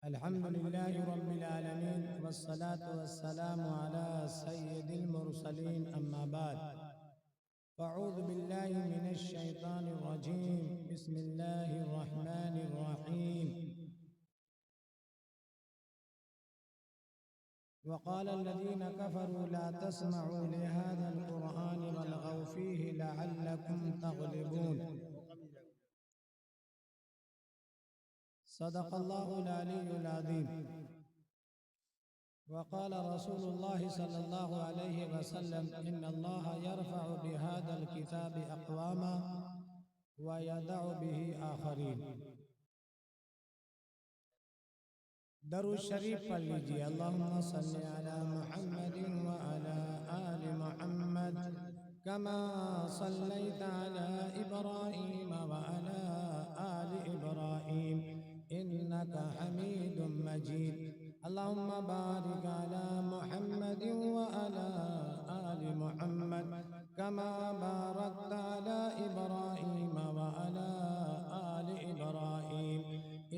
अल्हम्दुलिल्लाहि रब्बिल आलमीन वस्सलातु वस्सलामु अला सय्यिदिल मुरसलीन अम्मा बाद फ़अऊज़ु बिल्लाहि मिनश शैतानिर रजीम बिस्मिल्लाहिर रहमानिर रहीम वक़ाल अल्लज़ीना कफ़रू ला तस्मऊ लिहाज़ल क़ुरआनि वल्ग़व फ़ीहि लअल्लकुम तग़लिबून। सदक़ल्लाहुल अलीयुल अज़ीम। वक़ाल रसूलुल्लाहि सल्लल्लाहु अलैहि वसल्लम इन्नल्लाह यरफ़अु बिहाज़ल किताबि अक़वामा व यदअु बिही आख़रीन। दरूद शरीफ पढ़ लीजिए। अल्लाहुम्मा सल्लि अला मुहम्मदिन व अला आलि मुहम्मद कमा सल्लैता अला इब्राहीम व अला आलि इब्राहीम इन्नका हमीदुम मजीद। अल्लाहुम्मा बारिक अला मुहम्मदिन व अला आलि मुहम्मद कमा बारकता अला इब्राहीम व अला आलि इब्राहीम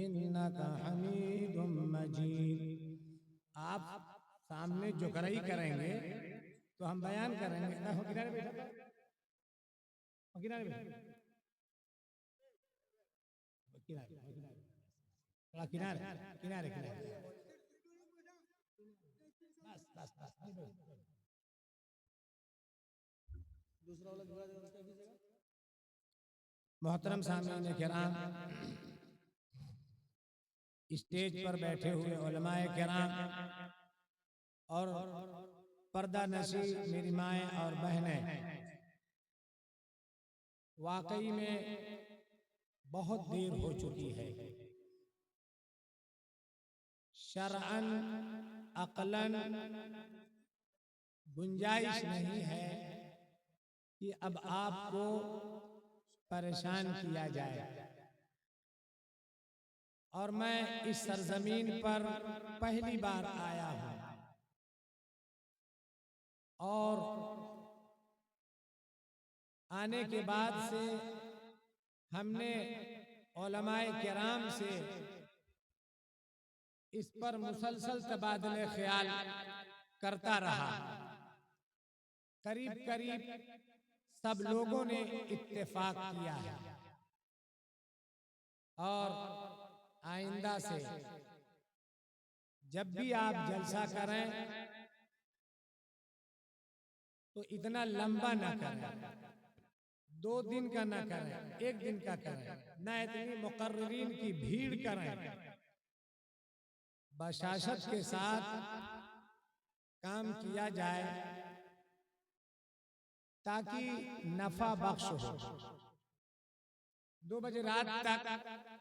इन्नका हमीदुम मजीद। आप सामने जुगरई करेंगे तो हम बयान करेंगे। किनारे बैठो, किनारे बैठो, किनारे थोड़ा किनारे किनारे किनारे बस बस बस दूसरा वाला मोहतरम सामईन किराम, स्टेज पर बैठे हुए उलमाए किराम और पर्दा नशी मेरी माएँ और बहनें, वाकई में बहुत देर हो चुकी है। शरअन अक़लन गुंजाइश नहीं है कि अब आपको परेशान किया जाए। और मैं इस सरजमीन पर पहली बार आया हूँ और आने के बाद से हमने उलमाए किराम से इस पर मुसलसल तबादले ख्याल करता रहा। करीब करीब सब लोगों ने इत्तेफाक किया है और आइंदा से जब भी आप जलसा करें तो इतना लंबा ना करें, 2 दिन का ना करें, 1 दिन का करें, ना इतनी मुकर्रिरीन की भीड़ करें। बशाशत के साथ काम किया जाए ताकि नफा बख्श हो। 2 बजे रात तक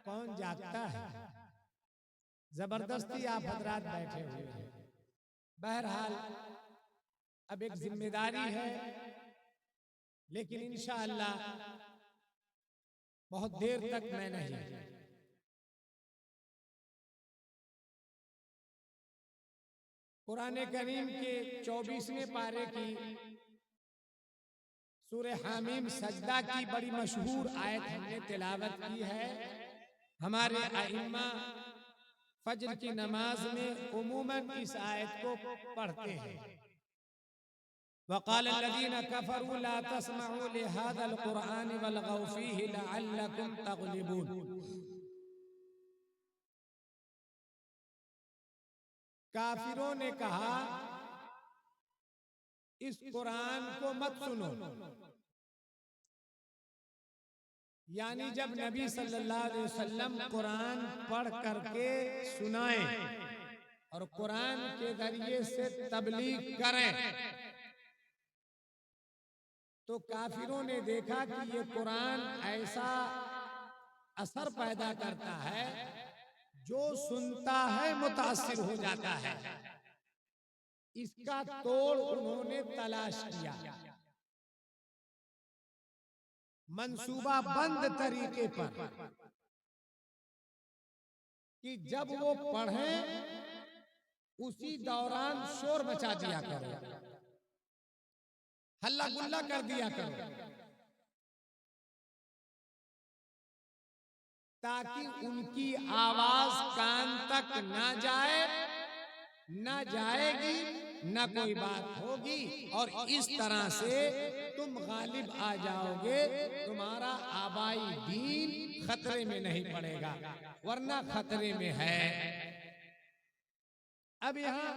कौन जागता है? जबरदस्ती आप हजरात बैठे हुए हैं। बहरहाल अब एक जिम्मेदारी है, लेकिन इंशाअल्लाह बहुत देर तक मैं नहीं। कुरान करीम के 24वें पारे की सूरह हामीम सजदा की बड़ी मशहूर आयत हमने तिलावत की है। हमारे अइम्मा फज्र की नमाज में उमूमन इस आयत को पढ़ते हैं। वक़ाल अल्लज़ीना कफ़रू ला तस्मऊ लिहाज़ल क़ुरआनि वल्ग़व फ़ीहि लअल्लकुम तग़लिबून। काफिरों ने कहा इस कुरान को मत सुनो। यानी जब नबी सल्लल्लाहु अलैहि वसल्लम कुरान पढ़ करके सुनाएं और कुरान के जरिए से तबलीग करें तो काफिरों ने देखा कि ये कुरान ऐसा असर पैदा करता है, जो सुनता है मुतासिर हो जाता है। इसका तोड़ उन्होंने तलाश किया, मंसूबा बंद तरीके पर, कि जब वो पढ़ें उसी दौरान शोर मचा दिया करो, हल्ला गुल्ला कर दिया करो। ताकि उनकी आवाज कान तक ना जाए, ना जाएगी, ना कोई बात होगी, और इस तरह से तुम गालिब आ जाओगे। तुम्हारा आबाई दीन खतरे में नहीं पड़ेगा, वरना खतरे में है। अब यहां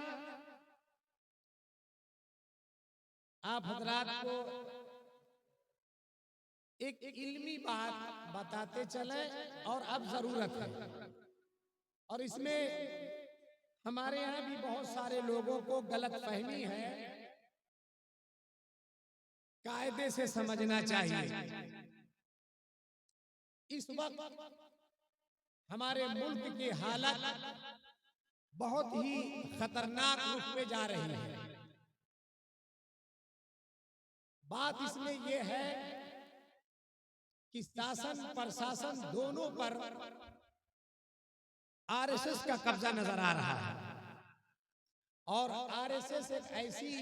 आप हजरात को एक इल्मी बात बताते चले, और अब जरूरत है। और इसमें हमारे यहाँ भी बहुत सारे लोगों को गलत फहमी है, कायदे से समझना चाहिए। इस वक्त हमारे मुल्क की हालत बहुत ही खतरनाक रुख पे जा रही है। बात इसमें यह है कि शासन प्रशासन दोनों पर आरएसएस का कब्जा नजर आ रहा है, और आरएसएस एक ऐसी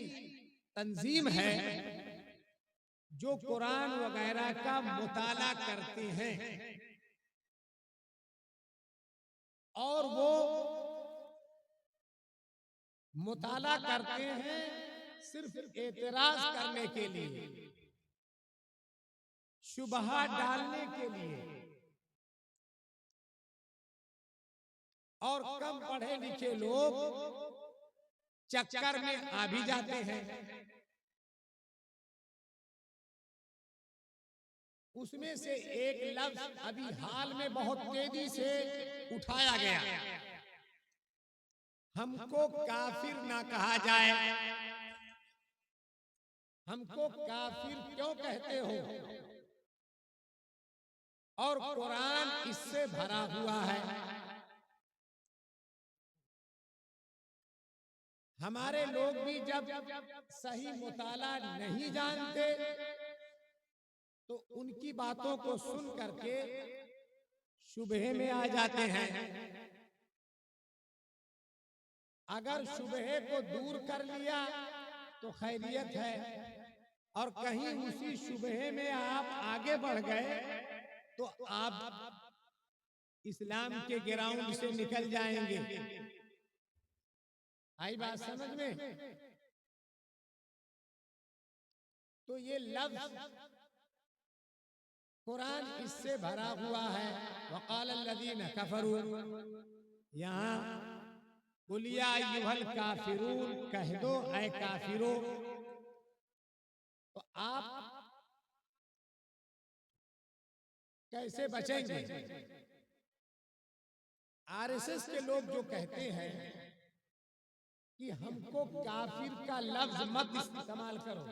तंजीम है जो कुरान वगैरह का मुताला करते हैं, और वो मुताला करते हैं सिर्फ एतराज करने के लिए, शुबहा डालने के लिए, और कम पढ़े लिखे लोग चक्कर में आ भी जाते हैं। उसमें से एक लफ्ज अभी हाल में बहुत तेजी से उठाया गया, हमको काफिर ना कहा जाए। हमको काफिर क्यों कहते हो? और कुरान इससे भरा हुआ है। हमारे लोग भी जब सही मुताला नहीं जानते तो उनकी बातों को सुन करके शुबहे में आ जाते हैं। अगर शुबहे को दूर कर लिया तो खैरियत है, और कहीं उसी शुबहे में आप आगे बढ़ गए तो आप इस्लाम के ग्राउंड से निकल जाएंगे। आई बात समझ में? तो ये लफ्ज कुरान इससे भरा हुआ है। वक़ाल अल्लज़ीना कफ़रू, यहाँ कुलिया अय्युहल काफिरून कह दो, ऐ काफिरो। तो आप कैसे बचेंगे? आरएसएस के लोग जो कहते हैं कि हमको काफिर का लफ्ज मत इस्तेमाल करो,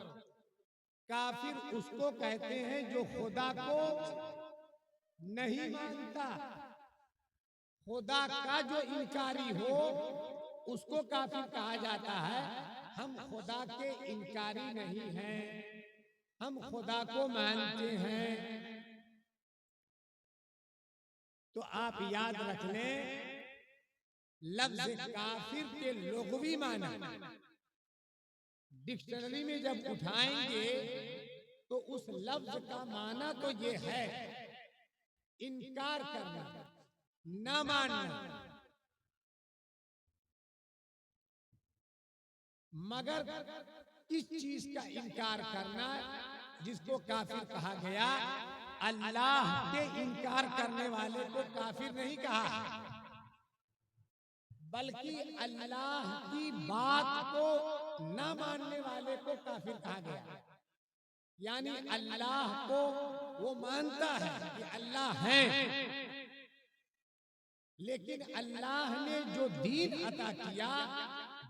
काफिर उसको कहते हैं जो खुदा को नहीं मानता, खुदा का जो इनकारी हो उसको काफिर कहा जाता है। हम खुदा के इनकारी नहीं हैं, हम खुदा को मानते हैं। तो आप याद रख लें, लफ्ज काफिर के लुग़वी माना डिक्शनरी में जब उठाएंगे तो उस लफ्ज का माना तो ये है इनकार करना, ना मानना। मगर किस चीज का इनकार करना जिसको काफिर कहा गया? अल्लाह के इनकार करने वाले को काफिर नहीं कहा, बल्कि अल्लाह की बात को न मानने वाले को काफिर कहा गया। यानी अल्लाह को वो मानता है कि अल्लाह है, लेकिन अल्लाह ने जो दीन अता किया,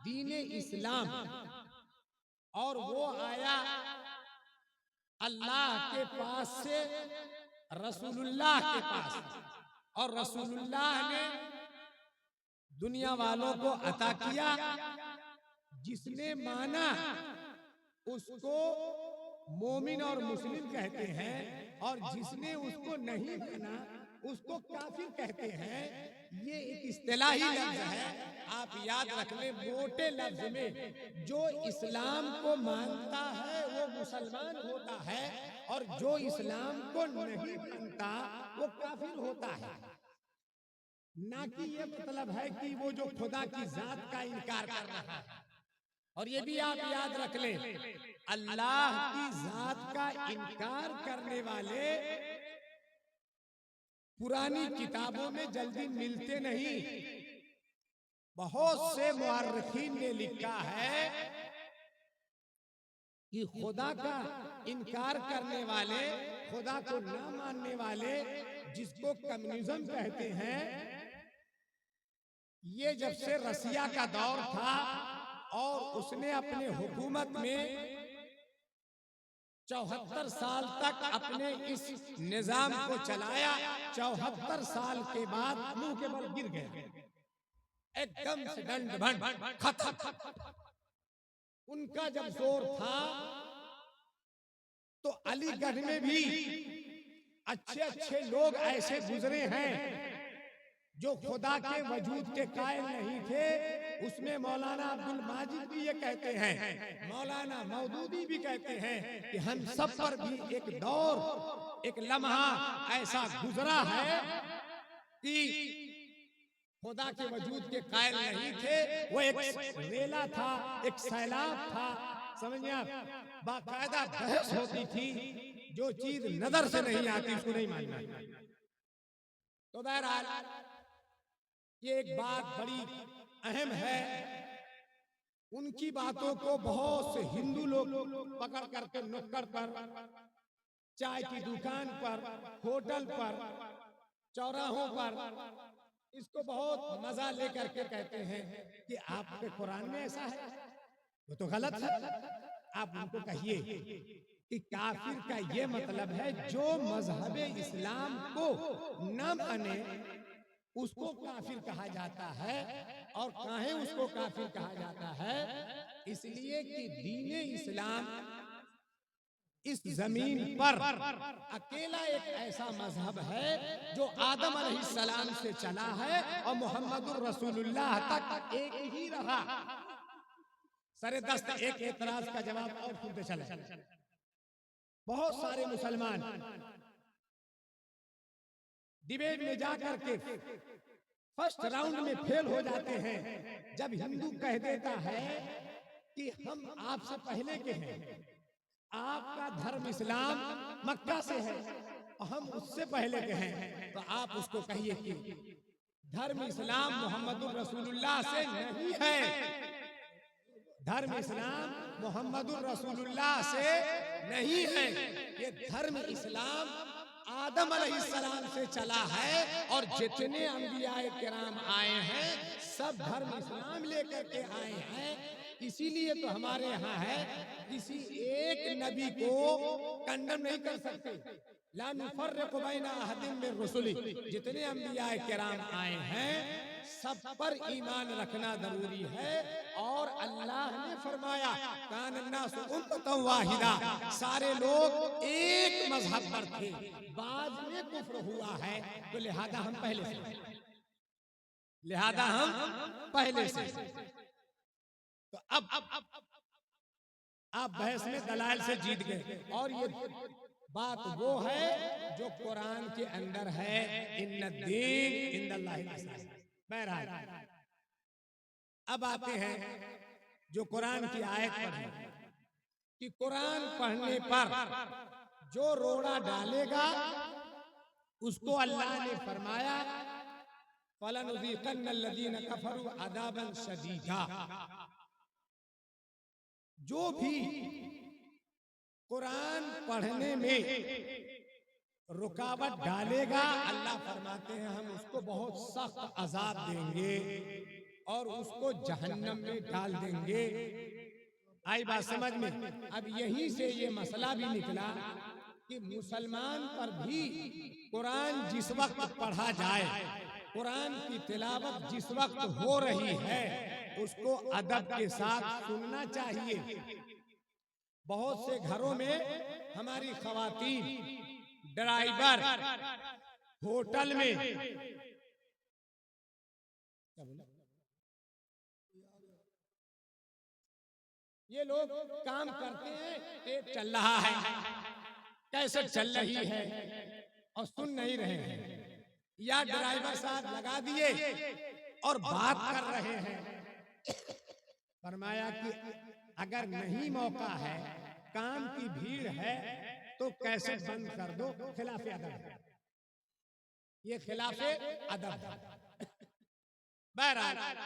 दीन इस्लाम, और वो आया अल्लाह के पास से रसूलुल्लाह के पास, और रसूलुल्लाह ने दुनिया वालों को अता किया। जिसने माना उसको मोमिन और मुस्लिम कहते हैं, और जिसने उसको नहीं माना उसको काफिर कहते हैं। ये एक इस्तिलाही लफ्ज है, आप याद रख लें। मोटे लफ्ज में जो इस्लाम को मानता है वो मुसलमान होता है, और जो इस्लाम को नहीं मानता वो काफिर होता है। ना कि ये मतलब है कि वो जो खुदा की जात का इनकार कर रहा है। और ये भी आप याद रख लें, अल्लाह की जात का इनकार करने वाले पुरानी किताबों में जल्दी मिलते नहीं। बहुत से मुअर्रिखीन ने लिखा है कि खुदा का इनकार करने वाले, खुदा को ना मानने वाले, जिसको कम्युनिज्म कहते हैं, ये जब से रसिया का दौर था और उसने अपने हुकूमत में 74 साल तक अपने इस निजाम को चलाया, 74 साल के बाद मुंह के बल गिर गए, एकदम से दंड भंड खत्म। उनका जब जोर था तो अलीगढ़ में भी अच्छे अच्छे लोग ऐसे गुजरे हैं जो खुदा के वजूद के कायल नहीं थे। उसमें मौलाना अब्दुल माजिद भी ये कहते हैं, मौलाना मौदूदी भी कहते हैं कि हम सब पर भी एक दौर, एक लम्हा ऐसा गुजरा है कि खुदा के वजूद के कायल नहीं थे। वो एक रेला था, एक सैलाब था, समझिए आप, बाकायदा बहस होती थी, जो चीज नजर से नहीं आती उसको नहीं मानना। तो बहरहाल ये एक बात बड़ी अहम है। उनकी बातों को बहुत से हिंदू लोग पकड़ करके नुक्कड़ पर, चाय की दुकान पर, होटल पर, चौराहों पर इसको बहुत मजा लेकर के कहते हैं कि आपके कुरान में ऐसा है, वो तो गलत है। आप उनको कहिए कि काफिर का ये मतलब है जो मजहब इस्लाम को न माने उसको काफिर कहा जाता है। और काहे उसको काफिर कहा जाता है? इसलिए कि दीन इस्लाम इस जमीन पर अकेला एक ऐसा मजहब है जो आदम अलैहिस्सलाम से चला है और मोहम्मदुर रसूलुल्लाह तक एक ही रहा। सरे दस्त एक एतराज का जवाब और सुनते चले। बहुत सारे मुसलमान डिबेट में जाकर के फर्स्ट राउंड में फेल हो जाते हैं जब हिंदू कह देता है कि हम आपसे पहले के हैं, आपका धर्म इस्लाम मक्का से है और हम उससे पहले के हैं। तो आप उसको कहिए कि धर्म इस्लाम मोहम्मदुर रसूलुल्लाह से नहीं है, धर्म इस्लाम मोहम्मदुर रसूलुल्लाह से नहीं है, ये धर्म इस्लाम आदम अलैहिस्सलाम से चला है। और जितने अंबियाए किराम आए हैं सब धर्म इस्लाम लेकर के आए हैं। इसीलिए तो हमारे यहाँ है, किसी एक नबी को कंडम नहीं कर सकते। ला नुफर्रिकु बैना अहदिन मिन रुसुली, जितने अंबियाए किराम आए हैं सब पर ईमान रखना जरूरी है। और अल्लाह ने फरमाया कान अन्नासु उम्मतन वाहिदा, सारे लोग एक मजहब पर थे, बाद में कुफ्र हुआ है, तो लिहाजा हम पहले से, लिहाजा हम पहले से। तो अब आप बहस में दलाल से जीत गए। और ये बात वो है जो कुरान के अंदर है, इन्नद्दीन इंदल्लाहिल इस्लाम। बहरहाल अब आते हैं जो कुरान की आयत पर है कि कुरान पढ़ने पर जो रोड़ा डालेगा उसको अल्लाह ने फरमाया फलनुज़ीक़न्नल्लज़ीना कफ़रू अज़ाबन शदीदा। जो भी कुरान पढ़ने में रुकावट डालेगा, अल्लाह फरमाते हैं हम उसको बहुत सख्त अजाब देंगे और उसको जहन्नम में डाल देंगे। आई बात समझ में? अब यहीं से ये मसला भी निकला कि मुसलमान पर भी कुरान जिस वक्त पढ़ा जाए, कुरान की तिलावत जिस वक्त हो रही है, उसको अदब के साथ सुनना चाहिए। बहुत से घरों में हमारी खवातीन, ड्राइवर, होटल में ये लोग काम करते हैं, टेप चल रहा है, कैसेट चल रही है और सुन नहीं रहे हैं। या ड्राइवर साहब लगा दिए और बात कर रहे हैं। फरमाया कि अगर नहीं मौका है, काम की भीड़ है, तो कैसे बंद कर दो, खिलाफे अदब है, ये खिलाफे अदब है। बहरहाल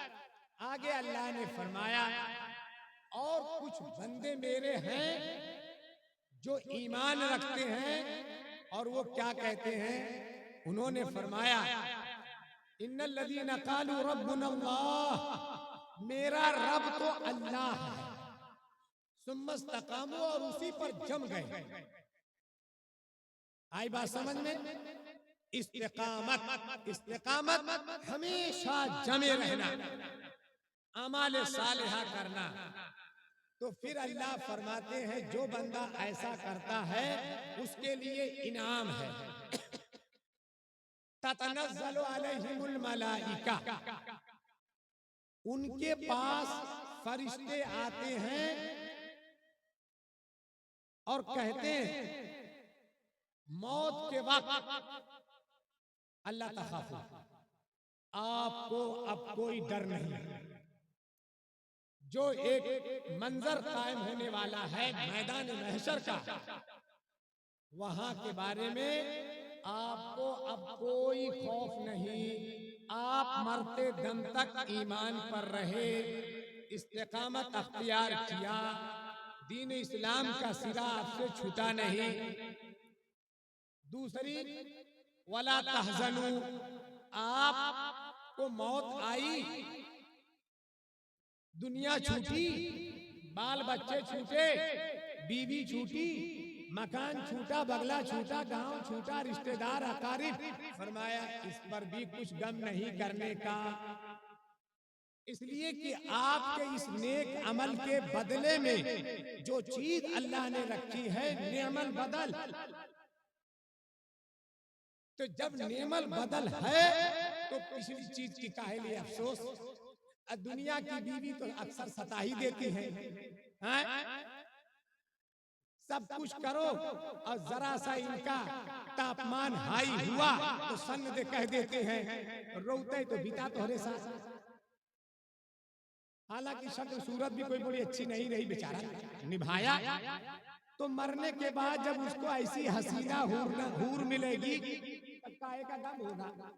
आगे अल्लाह ने फरमाया और कुछ बंदे मेरे हैं जो ईमान रखते हैं और वो क्या कहते हैं, उन्होंने फरमाया इन्नल लज़ीना क़ालू रब्बुनल्लाह, मेरा रब तो अल्लाह है, सुम्मस्तकामू, और उसी पर जम गए। आई बात समझ में? इस्तिकामत, इस्तिकामत हमेशा जमे रहना, अमाल सालिहा करना। तो फिर अल्लाह फरमाते हैं जो बंदा ऐसा करता है उसके लिए इनाम है। ततनज़्ज़लु अलैहिमुल मलाइका, उनके पास फरिश्ते आते हैं और कहते हैं मौत के वक्त अल्लाह तखाफू, आपको अब कोई डर नहीं है। जो एक मंजर कायम होने वाला है मैदान महशर का, वहां के बारे में आपको अब कोई खौफ नहीं, आप मरते दम तक ईमान पर रहे, इस्तिकामत अख्तियार किया, दीन इस्लाम का सिरा आपसे छूटा नहीं। दूसरी वला तहज़नू, आपको मौत आई, दुनिया छूटी, बाल बच्चे छूटे, बीवी छूटी, मकान छूटा, बगला छूटा, गांव छूटा, रिश्तेदार अकारिब, फरमाया इस पर भी कुछ गम नहीं करने का, इसलिए कि आपके इस नेक अमल के बदले में जो चीज अल्लाह ने रखी है नेमल बदल। तो जब नेमल बदल है तो पिछली चीज की काहे लिए अफसोस। दुनिया की बीवी तो अक्सर सता ही देती है, सब कुछ करो और जरा सा इनका तापमान हाई हुआ तो सन्न दे कह देते हैं, रोते तो बिता तोहरे साथ। हालांकि शक्ल सूरत भी कोई बड़ी अच्छी नहीं रही, बेचारा निभाया। तो मरने के बाद जब उसको ऐसी हसीना हूर मिलेगी तब काहे का गम होगा।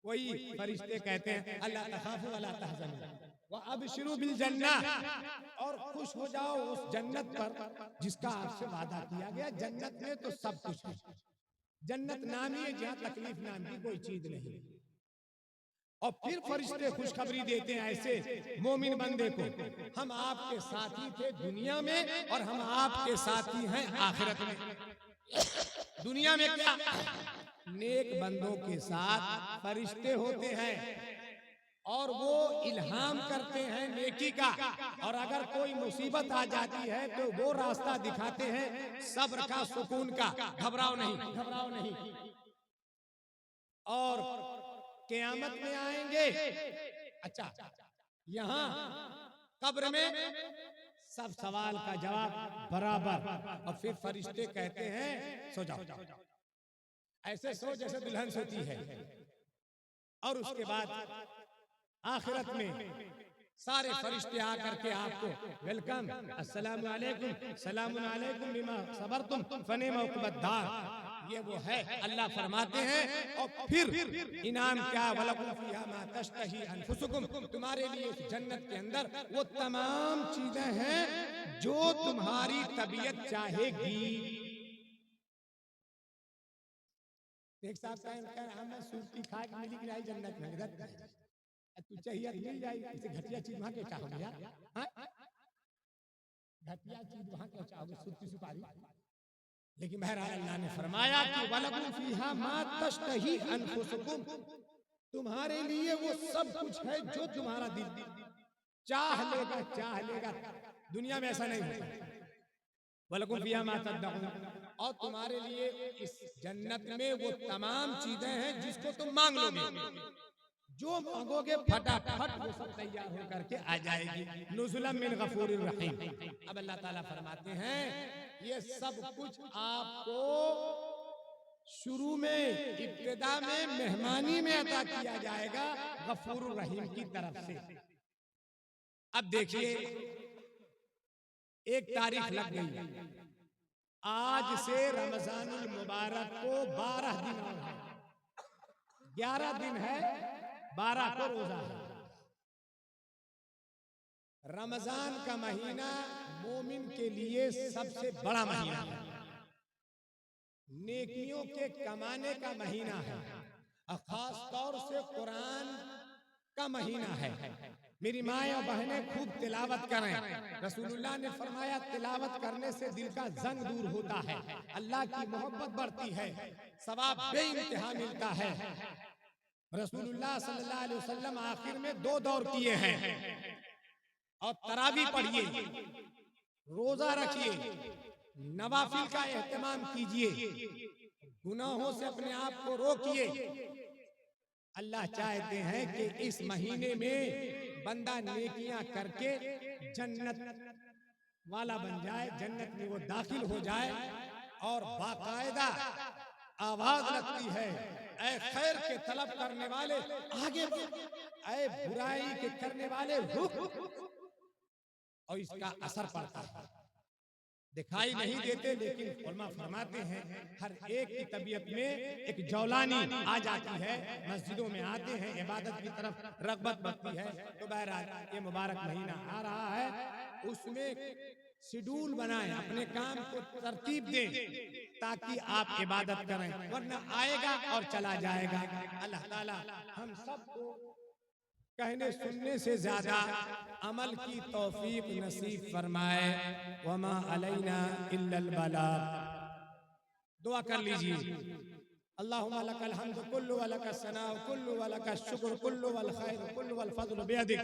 वही फरिश्ते कहते हैं अल्लाह तखाफू वला तहज़नू व अबशिरू बिल जन्नह, और खुश हो जाओ उस जन्नत पर जिसका आपसे वादा किया गया। जन्नत में तो सब कुछ है, जन्नत नाम ही है जहाँ तकलीफ नाम की कोई चीज नहीं। और फिर फरिश्ते खुशखबरी देते हैं ऐसे मोमिन बंदे को, हम आपके साथी थे दुनिया में और हम आपके साथी हैं आखिरत में। दुनिया में क्या, नेक बंदों के साथ फरिश्ते होते हैं और वो इल्हाम करते हैं नेकी का, और अगर कोई मुसीबत आ जाती है तो वो रास्ता दिखाते हैं सब्र का, सुकून का, घबराओ नहीं, घबराओ नहीं। और क़यामत में आएंगे, अच्छा यहाँ कब्र में सब सवाल का जवाब बराबर, और फिर फरिश्ते कहते हैं सो जाओ, ऐसे सो जैसे दुल्हन सोती है। और उसके बाद आखिरत में सारे फरिश्ते आकर के आपको वेलकम, अस्सलामु अलैकुम, सलामुन अलैकुम बिमा सबरतुम फनिअम उक़बद्दार, ये वो है। अल्लाह फरमाते हैं और फिर इनाम क्या, वलकुम फ़ीहा मा तश्तही अनफुसुकुम, तुम्हारे लिए इस जन्नत के अंदर वो तमाम चीजें हैं जो तुम्हारी तबीयत चाहेगी। एक साहब कह हमें सूरती खा के मिली कि नहीं जन्नत में, तू चाहिए मिल जाएगी, इसे घटिया चीज वहां क्या चाहोगे यार, घटिया चीज वहां क्या चाहोगे, सूरती सुपारी। लेकिन बहरहाल अल्लाह ने फरमाया कि वलकुम फ़ीहा मा तश्तही अनफुसुकुम, तुम्हारे लिए वो सब कुछ है जो तुम्हारा दिल चाह लेगा, चाह लेगा। दुनिया में ऐसा नहीं होता। वलकुम फ़ीहा मा तदउन, और तुम्हारे लिए इस जन्नत में वो तमाम चीजें हैं जिसको तुम मांग लोगे, जो मांगोगे फटाफट वो सब तैयार होकर के आ जाएगी। नुज़ुलन मिन गफूरिर रहीम। अब अल्लाह ताला फरमाते हैं ये सब कुछ आपको शुरू में इब्तिदा में मेहमानी में अता किया जाएगा गफूर रहीम की तरफ से। अब देखिए एक तारीख लग गई, आज से रमजानुल मुबारक को 12 दिन और है, 11 दिन है, 12 को रोजा है। रमजान का महीना मोमिन के लिए सबसे बड़ा महीना है, नेकियों के कमाने का महीना है, और खास तौर से कुरान का महीना है। मेरी माएं और बहनें खूब तिलावत करें। रसूलुल्लाह ने फरमाया तिलावत करने से दिल का जंग दूर होता है, अल्लाह की मोहब्बत बढ़ती है, सवाब बेइंतहा मिलता है। रसूलुल्लाह सल्लल्लाहु अलैहि वसल्लम आखिर में 2 दौर किए हैं, और तरावी पढ़िए, रोजा रखिए, नवाफिल का एहतमाम कीजिए, गुनाहों से अपने आप को रोकिए। अल्लाह चाहते हैं कि इस महीने में बंदा नेकियां करके जन्नत वाला बन जाए, जन्नत में वो दाखिल हो जाए। और बाकायदा आवाज लगती है, ऐ खैर के तलब करने वाले आगे बढ़, ऐ बुराई के करने वाले रुक। और इसका असर पड़ता है, दिखाई नहीं देते, लेकिन उलमा फरमाते हैं हर एक की तबीयत में एक जौलानी आ जाती है, मस्जिदों में आते हैं, इबादत की तरफ रगबत बढ़ती है। तो बहरहाल ये मुबारक महीना आ रहा है, उसमें शेड्यूल बनाएं, अपने काम को तरतीब दें ताकि आप इबादत करें, वरना आएगा और चला जाएगा। अल्लाह ताला हम सबको कहने सुनने से ज्यादा अमल की तौफीक नसीब फरमाए। वमा अलैना इल्लल बलाग। दुआ कर लीजिए, अल्लाहुम्मा लकल हम्दु कुल्लु व लकस सनाउ कुल्लु व लकश शुक्र कुल्लु वल खैर कुल्लु वल फज़्लु बियदिक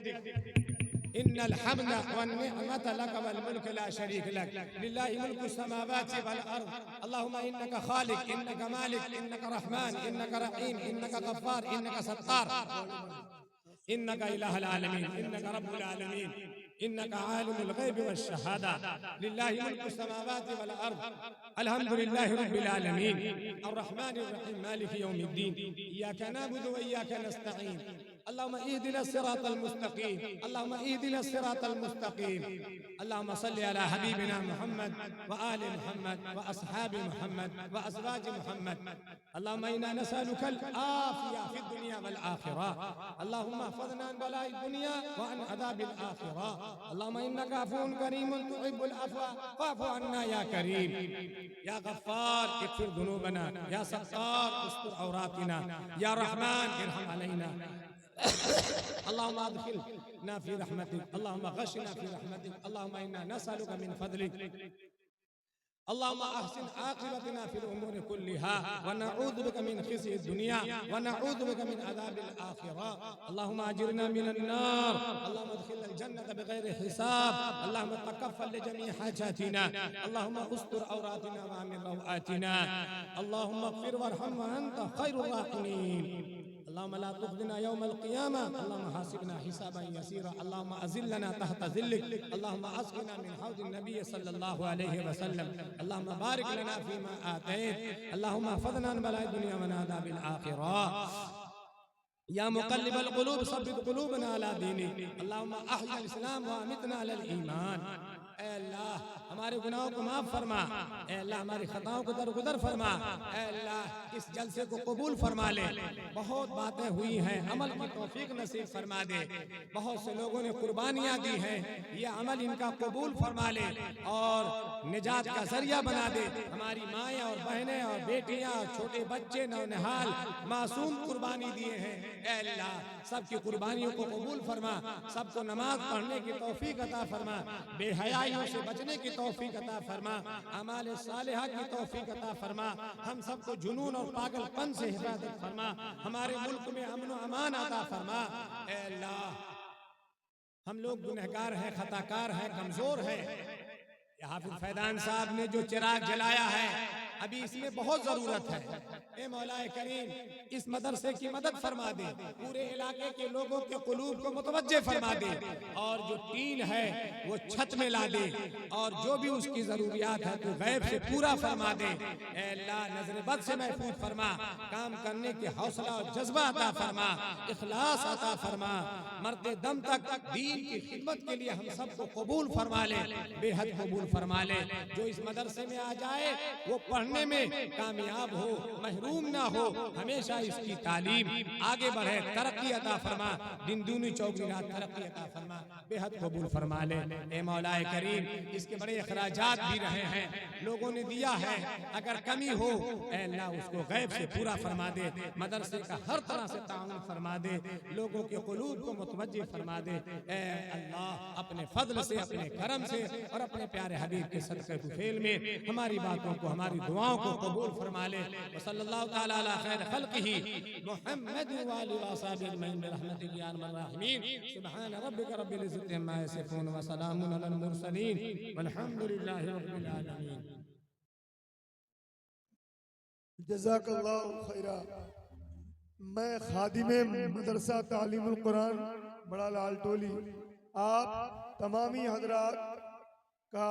इन्नल हम्दा वन निअमत लक वल मुल्क ला शरीक लक लिल्लाहि मुल्कु समावाति वल अर्द। अल्लाहुम्मा इन्नका खालिक इन्नका मालिक इन्नका रहमान इन्नका रहीम इन्नका गफ्फार इन्नका सत्तार इन्नका इलाहुल आलमीन इन्नका रब्बुल आलमीन इन्नका आलिमुल गैबि वश शहादा लिल्लाहि मुल्कु समावाति वल अर्द अल्हम्दुलिल्लाहि रब्बिल आलमीन अर्रहमानिर रहीम मालिकि यौमिद्दीन इय्याका नअबुदु व इय्याका नस्तईन अल्लाहुम्मा इहदिना सिरातल मुस्तकीम अल्लाहुम्मा इहदिना सिरातल मुस्तकीम अल्लाहुम्मा सल्लि अला हबीबिना मुहम्मद व आलि मुहम्मद व अस्हाबि मुहम्मद व अज़वाजि मुहम्मद। अल्लाहुम्मा इन्ना नसअलुकल आफिया फिद दुनिया वल आखिरह। अल्लाहुम्मा अहफ़ज़ना अन बलाइद दुनिया व अन अज़ाबिल आखिरह। अल्लाहुम्मा इन्नका अफ़ुव्वुन करीमुन तुहिब्बुल अफ़्व फ़अफ़ु अन्ना या करीम। या गफ़्फ़ार इग़फ़िर ज़ुनूबना, या सत्तार उस्तुर औरातिना, या रहमान इरहम अलैना। अल्लाहुम्मा अदखिलना फ़ी रहमतिक, अल्लाहुम्मा गश्शिना फ़ी रहमतिक, अल्लाहुम्मा इन्ना नसअलुका मिन फ़ज़लिक, अल्लाहुम्मा अहसिन आक़िबतना फ़िल उमूरि कुल्लिहा व नऊज़ु बिका मिन ख़िज़्यि दुनिया व नऊज़ु बिका मिन अज़ाबिल आख़िरह। अल्लाहुम्मा अजिरना मिनन नार, अल्लाहुम्मा अदखिलनल जन्नता बिग़ैरि हिसाब, अल्लाहुम्मा तक़ब्बल लिजमीइ हाजातिना, अल्लाहुम्मा उस्तुर औरातिना व आमिन रौआतिना, अल्लाहुम्मा इग़फ़िर वरहम व अंता ख़ैरुर राहिमीन। अल्लाहुम्मा ला तुख़ज़िना यौमल क़ियामा, अल्लाहुम्मा हासिबना हिसाबन यसीरा, अल्लाहुम्मा अज़िल्लना तहत ज़िल्लिक, अल्लाहुम्मा अस्क़िना मिन हौज़िन नबी सल्लल्लाहु अलैहि वसल्लम, अल्लाहुम्मा बारिक लना फ़ीमा आतैत, अल्लाहुम्मा अहफ़ज़ना मिन बलाइ दुनिया व अज़ाबिल आख़िरह। या मुक़ल्लिबल क़ुलूब सब्बित क़ुलूबना अला दीनिक, अल्लाहुम्मा अह्यिल इस्लाम व अमितना अलल ईमान। ऐ अल्लाह हमारे गुनाहों को माफ फरमा, ऐ अल्लाह हमारी खताओं को दरगुदर फरमा, ऐ अल्लाह इस जलसे को कबूल फरमा ले। बहुत बातें हुई हैं, अमल की तौफीक नसीब फरमा दे। बहुत से लोगों ने कुर्बानियां दी हैं, ये अमल इनका कबूल फरमा ले और निजात का जरिया बना दे। हमारी माएँ और बहनें और बेटियां और छोटे बच्चे नौनिहाल मासूम कुर्बानी दिए हैं, ऐ अल्लाह सबकी कुर्बानियों को कबूल फरमा, सबको नमाज पढ़ने की तौफीक अता फरमा, बेहयाइयों से बचने की तौफीक अता फरमा, अमाल सालिहा की तौफीक अता फरमा, हम सबको जुनून और पागलपन से हिफाजत फरमा, हमारे मुल्क में अमन व अमान अता फरमा। ऐ अल्लाह हम लोग गुनहगार हैं, खताकार हैं, कमजोर हैं। हाफिज फैजान साहब ने जो चिराग जलाया है अभी इसमें बहुत जरूरत है। ए मौलाए करीम इस मदरसे की मदद फरमा दे, पूरे इलाके के लोगों के कुलूब को मुतवज्जे फरमा दे, और जो टीन है वो छत में ला दे, और जो भी उसकी जरूरियात है तो गैब से पूरा फरमा दे। ए अल्लाह नजर बद से महफूज फरमा, काम करने के हौसला और जज्बा अता फरमा, इखलास अता फरमा, मरते दम तक दीन की खिदमत के लिए हम सबको कबूल फरमा ले, बेहद कबूल फरमा ले। जो इस मदरसे में आ जाए वो पढ़ने में कामयाब हो, महरूम ना हो, हमेशा इसकी तालीम आगे बढ़े, तरक्की अता फरमा, दिन दूनी चौगनी रात तरक्की अता फरमा, बेहद कबूल फरमा ले। ए मौलाए करीम इसके बड़े अखराजात भी रहे हैं, लोगों ने दिया है, अगर कमी हो ए अल्लाह उसको गैब से पूरा फरमा दे, मदरसे का हर तरह से ताउन फरमा दे, लोगों के कुलूब को मुतवज्जे फरमा दे। ए अल्लाह अपने फजल से, अपने करम से और अपने प्यारे हबीब के सदक़े कुफेल में हमारी बातों को, हमारी दुआओं को कबूल फरमा ले। सल्लल्लाहु तआला अला खैर खल्क़िही मुहम्मद व आलिहि व अस्हाबिहि अजमईन बिरहमतिक या अरहमर राहिमीन। सुब्हान रब्बिका रब्बिल इज़्ज़ति अम्मा यसिफून व सलामुन अलल मुरसलीन वल्हम्दुलिल्लाहि रब्बिल आलमीन। जज़ाकल्लाहु खैरा। मैं खादिमे मदरसा तालीमुल कुरान बड़ा लाल टोली आप तमामी हजरात का